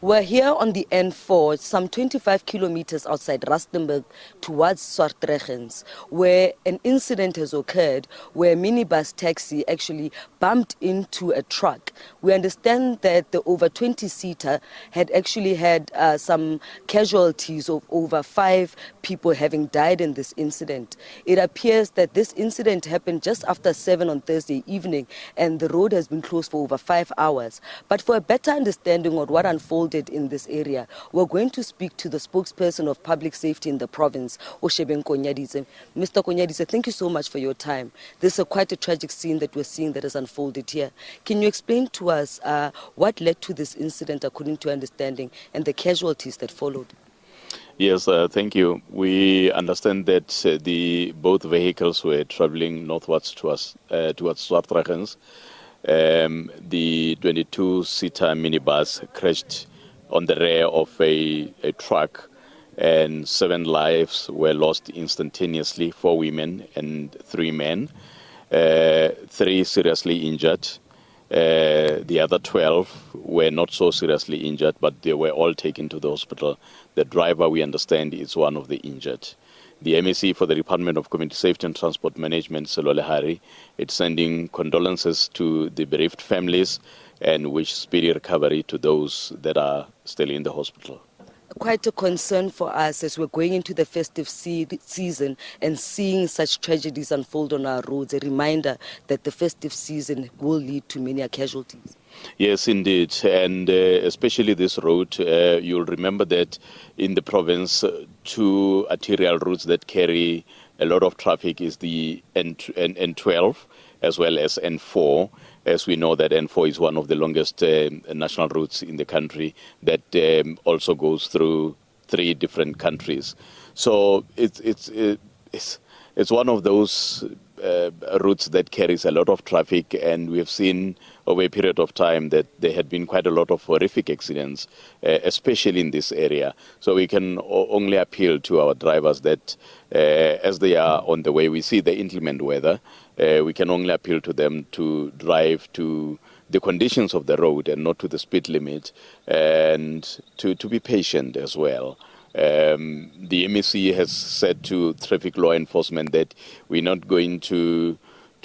We're here on the N4, some 25 kilometers outside Rustenburg towards Swartruggens, where an incident has occurred where a minibus taxi actually bumped into a truck. We understand that the over 20-seater had actually had some casualties of over 5 people having died in this incident. It appears that this incident happened just after 7 on Thursday evening, and the road has been closed for over 5 hours. But for a better understanding of what unfolded in this area, we're going to speak to the spokesperson of public safety in the province, Mr. Konyadize, thank you so much for your time. This is quite a tragic scene that we're seeing that has unfolded here. Can you explain to us what led to this incident according to understanding and the casualties that followed? Yes, thank you. We understand that both vehicles were traveling northwards towards Swartruggens. The 22-seater minibus crashed on the rear of a truck, and 7 lives were lost instantaneously, 4 women and 3 men, 3 seriously injured. The other 12 were not so seriously injured, but they were all taken to the hospital. The driver, we understand, is one of the injured. The MEC for the Department of Community Safety and Transport Management, Sello, Lehihi, it's sending condolences to the bereaved families and wish speedy recovery to those that are still in the hospital. Quite a concern for us as we're going into the festive season and seeing such tragedies unfold on our roads. A reminder that the festive season will lead to many casualties. Yes, indeed, and especially this road, you'll remember that in the province, 2 arterial routes that carry a lot of traffic is the N12 as well as N4. As we know that N4 is one of the longest national routes in the country that also goes through 3 different countries. So it's one of those routes that carries a lot of traffic, and we have seen over a period of time that there had been quite a lot of horrific accidents, especially in this area. So we can only appeal to our drivers that as they are on the way, we see the inclement weather, we can only appeal to them to drive to the conditions of the road and not to the speed limit, and to be patient as well. The MEC has said to traffic law enforcement that we're not going to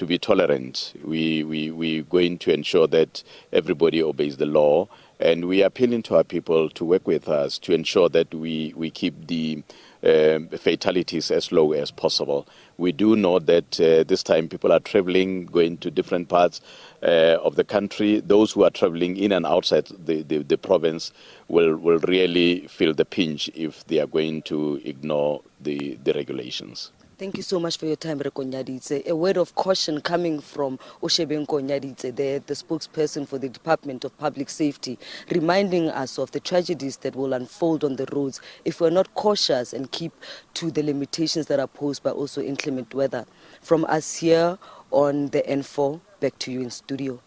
be tolerant. We're going to ensure that everybody obeys the law, and we are appealing to our people to work with us to ensure that we keep the fatalities as low as possible. We do know that this time people are traveling, going to different parts of the country. Those who are traveling in and outside the province will really feel the pinch if they are going to ignore the regulations. Thank you so much for your time, Rekonyaditse. A word of caution coming from Konyaditse, the spokesperson for the Department of Public Safety, reminding us of the tragedies that will unfold on the roads if we're not cautious and keep to the limitations that are posed by also inclement weather. From us here on the N4, back to you in studio.